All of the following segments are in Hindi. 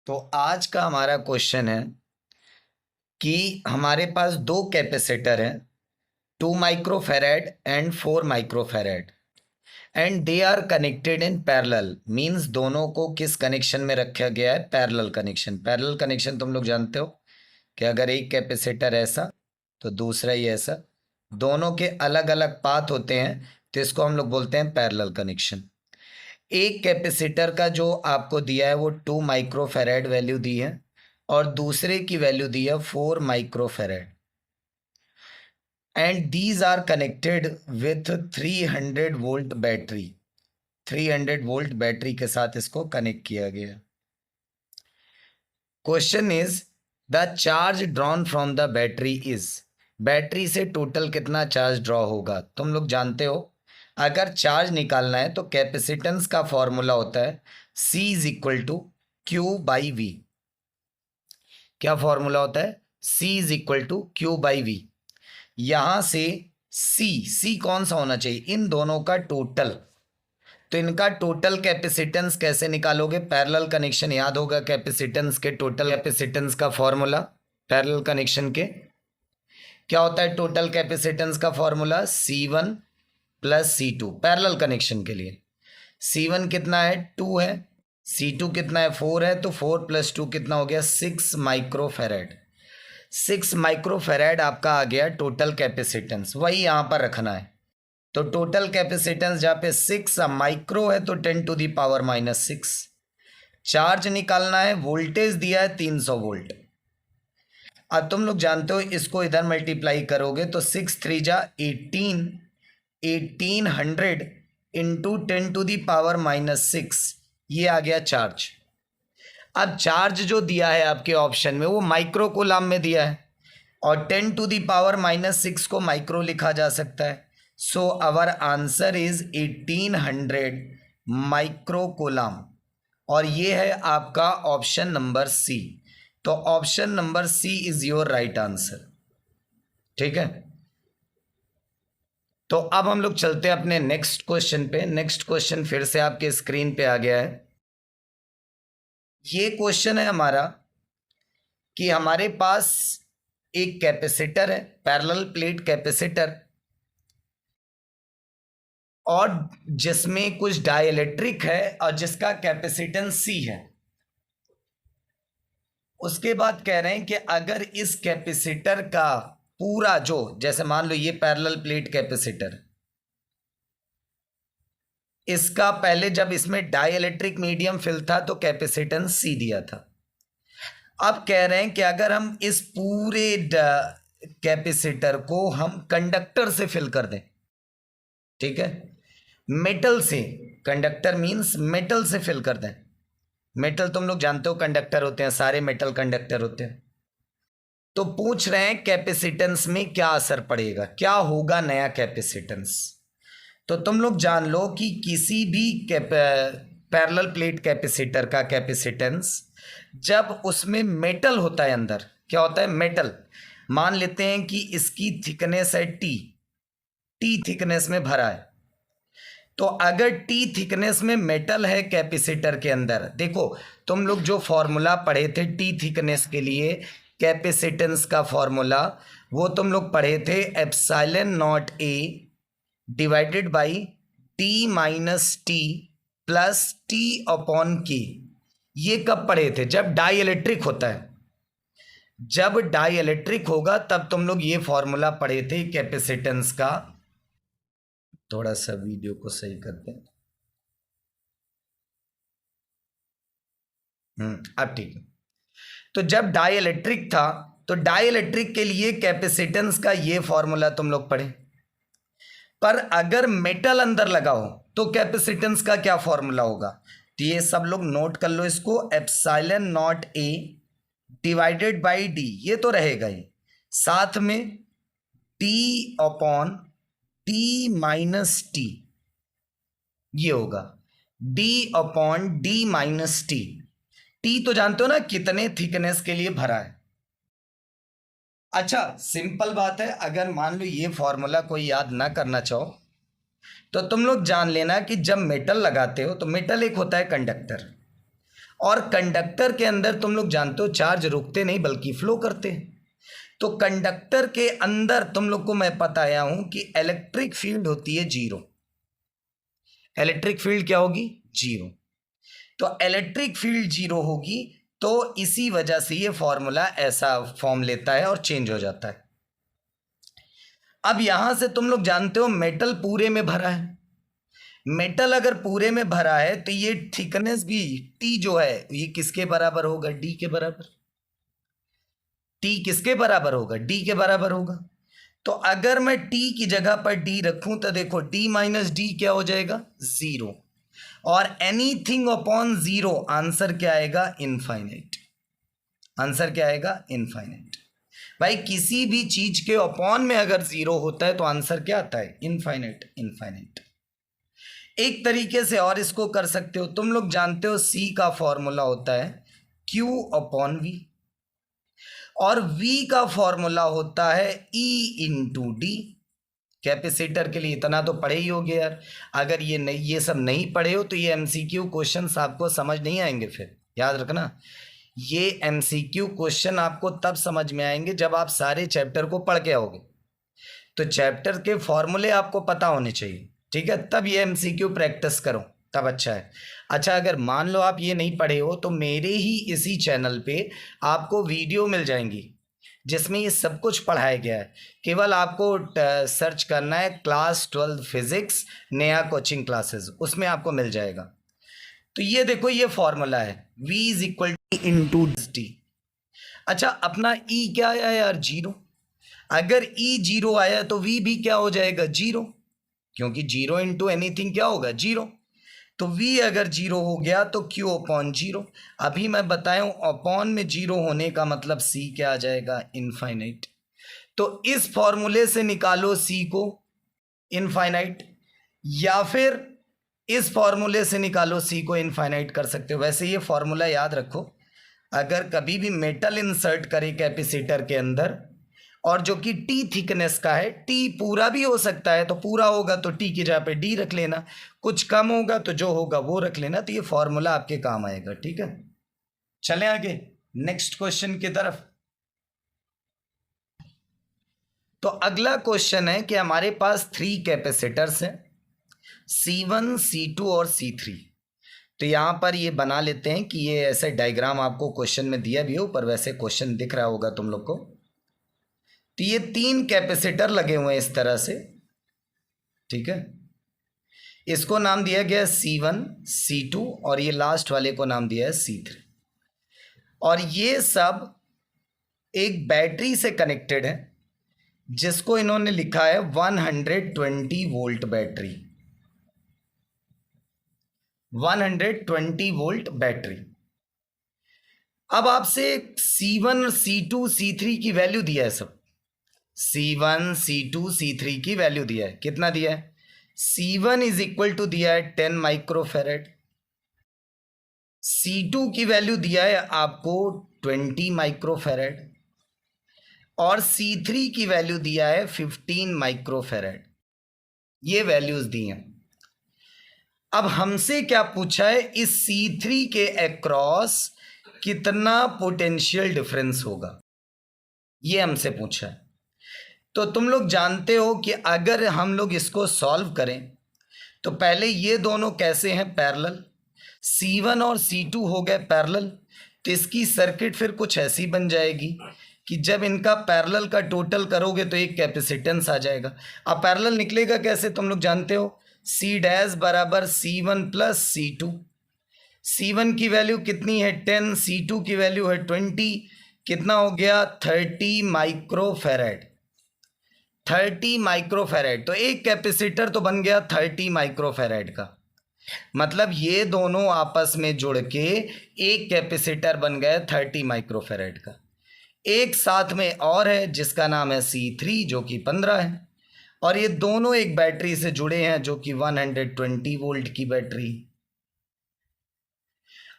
तो आज का हमारा क्वेश्चन है कि हमारे पास दो कैपेसिटर हैं, 2 microfarad and 4 microfarad, and they are connected in parallel. Means दोनों को किस कनेक्शन में रखा गया है? Parallel connection. पैरेलल कनेक्शन तुम लोग जानते हो कि अगर एक कैपेसिटर ऐसा तो दूसरा ही ऐसा, दोनों के अलग अलग पाथ होते हैं, तो इसको हम लोग बोलते हैं पैरेलल कनेक्शन। एक कैपेसिटर का जो आपको दिया है वो 2 माइक्रोफेरेड वैल्यू दी है और दूसरे की वैल्यू दी है 4 microfarad, and these are connected with 300 volt battery. 300 volt battery के साथ इसको कनेक्ट किया गया। Question is the charge drawn from the battery is. Battery से टोटल कितना चार्ज ड्रॉ होगा? तुम लोग जानते हो अगर चार्ज निकालना है तो कैपेसिटेंस का फॉर्मूला होता है C is equal to Q by V. क्या फॉर्मूला होता है? C is equal to Q by V. यहां से C कौन सा होना चाहिए? इन दोनों का टोटल। तो इनका टोटल कैपेसिटेंस कैसे निकालोगे? पैरेलल कनेक्शन याद होगा, कैपेसिटेंस के टोटल कैपेसिटेंस का फॉर्मूला पैरेलल कनेक्शन के क्या होता है? टोटल कैपेसिटेंस का formula C1 plus C2 parallel connection के लिए। C1 कितना है? 2 है। C2 कितना है? 4 है। तो 4 प्लस 2 कितना हो गया? 6 माइक्रोफेरेड। 6 माइक्रोफेरेड आपका आ गया टोटल कैपेसिटेंस। वही यहां पर रखना है। तो टोटल कैपेसिटेंस जहां पे 6 माइक्रो है तो 10⁻⁻⁶। चार्ज निकालना है, वोल्टेज दिया है 300 वोल्ट। अब तुम लोग जानते हो इसको इधर मल्टीप्लाई करोगे तो 6 3 जा 18, 1800 इंटू 10⁻⁻⁶, ये आ गया चार्ज। अब चार्ज जो दिया है आपके ऑप्शन में वो माइक्रो कूलाम में दिया है और 10⁻⁻⁶ को माइक्रो लिखा जा सकता है। So our answer is 1800 micro coulomb, और ये है आपका ऑप्शन नंबर सी। तो option number C is your right answer. ठीक है, तो अब हम लोग चलते हैं अपने नेक्स्ट क्वेश्चन पे। नेक्स्ट क्वेश्चन फिर से आपके स्क्रीन पे आ गया है। ये क्वेश्चन है हमारा कि हमारे पास एक कैपेसिटर है, पैरेलल प्लेट कैपेसिटर, और जिसमें कुछ डाइइलेक्ट्रिक है और जिसका कैपेसिटेंस C है। उसके बाद कह रहे हैं कि अगर इस कैपेसिटर का पूरा जो, जैसे मान लो ये पैरेलल प्लेट कैपेसिटर, इसका पहले जब इसमें डाइइलेक्ट्रिक मीडियम फिल था तो कैपेसिटेंस C दिया था। अब कह रहे हैं कि अगर हम इस पूरे कैपेसिटर को हम कंडक्टर से फिल कर दें, ठीक है, मेटल से, कंडक्टर मींस मेटल से फिल कर दें। मेटल तुम लोग जानते हो कंडक्टर होते हैं, सारे मेटल कंडक्टर होते हैं। तो पूछ रहे हैं कैपेसिटेंस में क्या असर पड़ेगा, क्या होगा नया कैपेसिटेंस। तो तुम लोग जान लो कि किसी भी पैरेलल प्लेट कैपेसिटर का कैपेसिटेंस जब उसमें मेटल होता है, अंदर क्या होता है? मेटल। मान लेते हैं कि इसकी थिकनेस है टी थिकनेस में भरा है। तो अगर टी थिकनेस में मेटल है कैपेसिटर के अंदर, देखो तुम लोग जो फॉर्मूला पढ़े थे टी थिकनेस के लिए कैपेसिटेंस का फॉर्मूला, वो तुम लोग पढ़े थे epsilon not a divided by T minus T plus T upon के। ये कब पढ़े थे? जब डाइइलेक्ट्रिक होता है। जब डाइइलेक्ट्रिक होगा तब तुम लोग ये फॉर्मूला पढ़े थे कैपेसिटेंस का। थोड़ा सा वीडियो को सही करते हैं। अब ठीक है। तो जब डाइइलेक्ट्रिक था तो डाइइलेक्ट्रिक के लिए कैपेसिटेंस का ये फॉर्मूला तुम लोग पढ़े। पर अगर मेटल अंदर लगा हो तो कैपेसिटेंस का क्या फॉर्मूला होगा? तो ये सब लोग नोट कर लो इसको, epsilon not a divided by D, ये तो रहेगा ही, साथ में T upon T minus T, ये होगा D upon D minus T. T तो जानते हो ना कितने थिकनेस के लिए भरा है। अच्छा सिंपल बात है, अगर मान लो ये फॉर्मूला कोई याद ना करना चाहो तो तुम लोग जान लेना कि जब मेटल लगाते हो तो मेटल एक होता है कंडक्टर, और कंडक्टर के अंदर तुम लोग जानते हो चार्ज रुकते नहीं बल्कि फ्लो करते हैं। तो कंडक्टर के अंदर तुम लोग को मैं बताया हूं कि इलेक्ट्रिक फील्ड होती है जीरो। इलेक्ट्रिक फील्ड क्या होगी? जीरो। तो इलेक्ट्रिक फील्ड जीरो होगी, तो इसी वजह से ये फॉर्मूला ऐसा फॉर्म लेता है और चेंज हो जाता है। अब यहां से तुम लोग जानते हो मेटल पूरे में भरा है। मेटल अगर पूरे में भरा है तो ये थिकनेस भी टी जो है ये किसके बराबर होगा? डी के बराबर। टी किसके बराबर होगा? डी के बराबर होगा। तो अगर मैं टी की जगह पर डी रखूं तो देखो डी माइनस डी क्या हो जाएगा? जीरो। और एनीथिंग अपॉन जीरो आंसर क्या आएगा? इनफाइनाइट। आंसर क्या आएगा? इनफाइनाइट। भाई किसी भी चीज के अपॉन में अगर जीरो होता है तो आंसर क्या आता है? इनफाइनाइट। इनफाइनाइट। एक तरीके से और इसको कर सकते हो, तुम लोग जानते हो सी का फॉर्मूला होता है Q अपॉन वी, और V का फॉर्मूला होता है E इंटू डी। कैपेसिटर के लिए इतना तो पढ़े ही होगे यार। अगर ये सब नहीं पढ़े हो तो ये MCQ क्वेश्चंस आपको समझ नहीं आएंगे। फिर याद रखना, ये MCQ क्वेश्चन आपको तब समझ में आएंगे जब आप सारे चैप्टर को पढ़ के आओगे। तो चैप्टर के फॉर्मूले आपको पता होने चाहिए, ठीक है? तब ये MCQ प्रैक्टिस करो, तब अच्छा है। अच्छा, अगर मान लो आप ये नहीं पढ़े हो तो मेरे ही इसी चैनल पे आपको वीडियो मिल जाएंगी जिसमें ये सब कुछ पढ़ाया गया है। केवल आपको सर्च करना है क्लास 12 फिजिक्स नया कोचिंग क्लासेस, उसमें आपको मिल जाएगा। तो ये देखो ये फॉर्मूला है V is equal two into D. अच्छा, अपना E क्या आया यार? जीरो। अगर E जीरो आया तो V भी क्या हो जाएगा? जीरो, क्योंकि जीरो इंटू एनीथिंग क्या होगा? जीरो। तो V अगर जीरो हो गया तो Q अपॉन जीरो। अभी मैं बताया हूं अपॉन में जीरो होने का मतलब C क्या आ जाएगा? इनफाइनाइट। तो इस फॉर्मूले से निकालो C को, इनफाइनाइट, या फिर इस फॉर्मूले से निकालो C को, इनफाइनाइट कर सकते हो। वैसे ये फॉर्मूला याद रखो, अगर कभी भी मेटल इंसर्ट करे कैपेसिटर के अंदर और जो कि टी थिकनेस का है, टी पूरा भी हो सकता है, तो पूरा होगा तो टी की जगह पे डी रख लेना, कुछ कम होगा तो जो होगा वो रख लेना। तो ये फॉर्मूला आपके काम आएगा, ठीक है? चलें आगे नेक्स्ट क्वेश्चन की तरफ। तो अगला क्वेश्चन है कि हमारे पास 3 कैपेसिटर्स हैं, C1, C2 और C3। तो यहां पर ये बना लेते हैं कि ये ऐसे डायग्राम आपको क्वेश्चन में दिया भी हो, पर वैसे क्वेश्चन दिख रहा होगा तुम लोग को। तो ये 3 कैपेसिटर लगे हुए हैं इस तरह से, ठीक है? इसको नाम दिया गया C1, C2 और ये लास्ट वाले को नाम दिया है C3। और ये सब एक बैटरी से कनेक्टेड है जिसको इन्होंने लिखा है 120 वोल्ट बैटरी। 120 volt battery. अब आपसे C1, C2, C3 की वैल्यू दिया है सब। C1, C2, C3 की वैल्यू दिया है। कितना दिया है? C1 इज इक्वल टू दिया है 10 माइक्रोफेरेड। C2 की वैल्यू दिया है आपको 20 माइक्रोफेरेड और C3 की वैल्यू दिया है 15 माइक्रोफेरेड। ये वैल्यूज दी हैं। अब हमसे क्या पूछा है? इस C3 के अक्रॉस कितना पोटेंशियल डिफरेंस होगा, ये हमसे पूछा है। तो तुम लोग जानते हो कि अगर हम लोग इसको सॉल्व करें तो पहले ये दोनों कैसे हैं? पैरेलल। C1 और C2 हो गए पैरेलल, तो इसकी सर्किट फिर कुछ ऐसी बन जाएगी कि जब इनका पैरेलल का टोटल करोगे तो एक कैपेसिटेंस आ जाएगा। अब पैरेलल निकलेगा कैसे? तुम लोग जानते हो, C डैश बराबर C1 प्लस C2। C1 की वैल्यू कितनी है? 10, C2 की वैल्यू है 20, कितना हो गया? 30 माइक्रोफेरेड। 30 माइक्रोफेरेड, तो एक कैपेसिटर तो बन गया 30 माइक्रोफेरेड का। मतलब ये दोनों आपस में जुड़ के एक कैपेसिटर बन गया 30 माइक्रोफेरेड का। एक साथ में और है जिसका नाम है C3 जो कि 15 है, और ये दोनों एक बैटरी से जुड़े हैं जो कि 120 वोल्ट की बैटरी।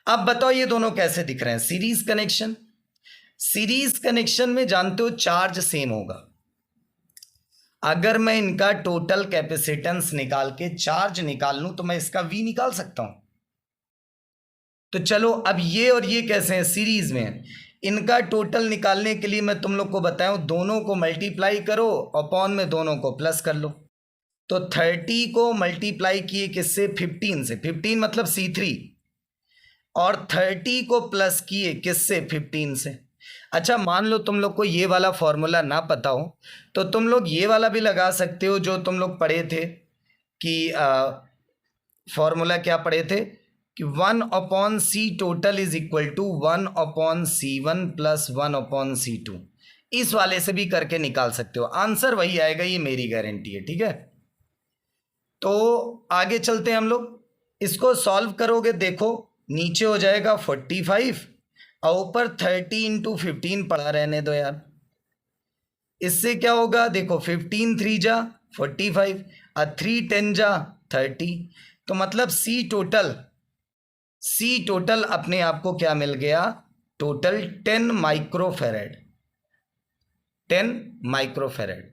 अब बताओ ये दोनों कैसे दिख रहे हैं? Series connection. सीरीज कनेक्शन में जानते हो चार्ज सेम होगा। अगर मैं इनका टोटल कैपेसिटेंस निकाल के चार्ज निकाल लूं तो मैं इसका V निकाल सकता हूं। तो चलो अब ये और ये कैसे हैं, सीरीज में हैं। इनका टोटल निकालने के लिए मैं तुम लोग को बताऊं, दोनों को मल्टीप्लाई करो, अपॉन में दोनों को प्लस कर लो। तो 30 को मल्टीप्लाई किए किससे, 15 से, 15 मतलब C3, और 30 को प्लस किए किससे, 15 से। अच्छा मान लो तुम लोग को ये वाला फॉर्मूला ना पता हो तो तुम लोग ये वाला भी लगा सकते हो जो तुम लोग पढ़े थे कि फॉर्मूला क्या पढ़े थे कि 1/C total is equal to 1/C1 plus 1/C2। इस वाले से भी करके निकाल सकते हो, आंसर वही आएगा, ये मेरी गारंटी है। ठीक है, तो आगे चलते हैं हम लोग। इसको सॉल्व करोगे, देखो नीचे हो जाएगा 45 और ऊपर 30 इंटू 15 पड़ा रहने दो यार। इससे क्या होगा, देखो 15 3 जा 45 और 3 10 जा 30। तो मतलब सी टोटल अपने आप को क्या मिल गया, टोटल 10 माइक्रोफेरेड, 10 माइक्रोफेरेड।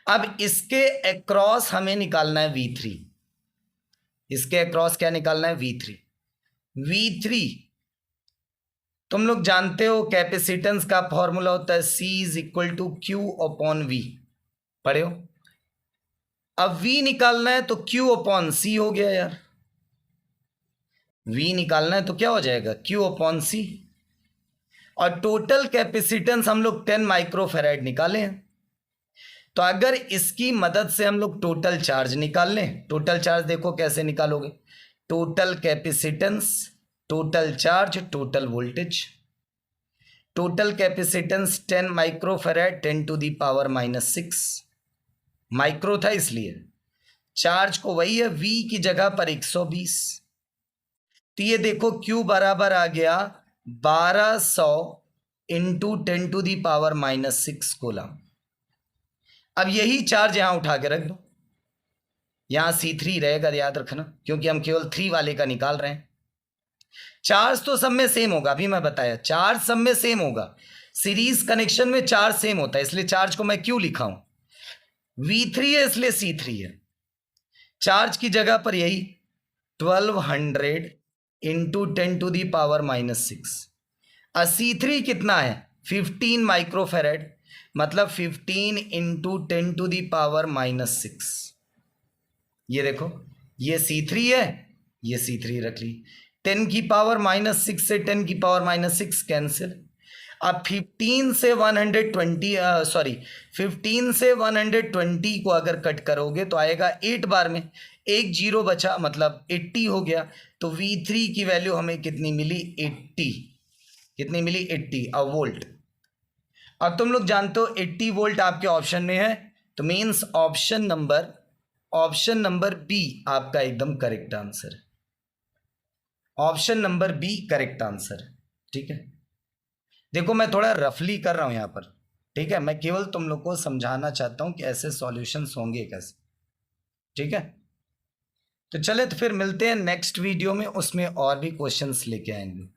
अब इसके अक्रॉस हमें निकालना है V3। इसके अक्रॉस क्या निकालना है, V3 तुम लोग जानते हो कैपेसिटेंस का फॉर्मूला होता है C is equal to Q/V, पढ़े हो। अब V निकालना है तो Q/C हो गया यार, V निकालना है तो क्या हो जाएगा, Q/C। और टोटल कैपेसिटेंस हम लोग 10 माइक्रोफेराइड निकाले हैं। तो अगर इसकी मदद से हम लोग टोटल चार्ज निकाल लें, टोटल चार्ज देखो कैसे निकालोगे, total capacitance, total charge, total voltage. Total capacitance 10 microfarad 10 to the power -6 micro था, इसलिए चार्ज को वही है, V की जगह पर 120। तो ये देखो Q बराबर आ गया 1200 into 10 to the power -6 coulomb. अब यही चार्ज यहां उठा के रख दो, यहां C3 रहेगा, याद रखना, क्योंकि हम केवल 3 वाले का निकाल रहे हैं। चार्ज तो सब में सेम होगा, अभी मैं बताया चार्ज सब में सेम होगा, सीरीज कनेक्शन में चार्ज सेम होता है, इसलिए चार्ज को मैं क्यों लिखा हूं, V3 है इसलिए C3 है। चार्ज की जगह पर यही 1200 इंटू 10 टू दी पावर -6। और C3 कितना है, 15 माइक्रोफेरेड, मतलब 15 इंटू 10 टू दी पावर -6। ये देखो ये C3 है, ये C3 रख ली, 10 की पावर -6 से 10 की पावर -6 कैंसिल। अब 15 से 120 को अगर कट करोगे तो आएगा 8 बार में, एक जीरो बचा मतलब 80 हो गया। तो V3 की वैल्यू हमें कितनी मिली, 80। कितनी मिली, 80 वोल्ट। अब तुम लोग जानते हो 80 वोल्ट आपके ऑप्शन में है, तो मीन्स ऑप्शन नंबर बी आपका एकदम करेक्ट आंसर है। Option number B correct answer. ठीक है, देखो मैं थोड़ा रफली कर रहा हूं यहां पर, ठीक है, मैं केवल तुम लोग को समझाना चाहता हूं कि ऐसे सॉल्यूशंस होंगे कैसे। ठीक है, तो चले तो फिर मिलते हैं नेक्स्ट वीडियो में, उसमें और भी क्वेश्चंस लेके आएंगे।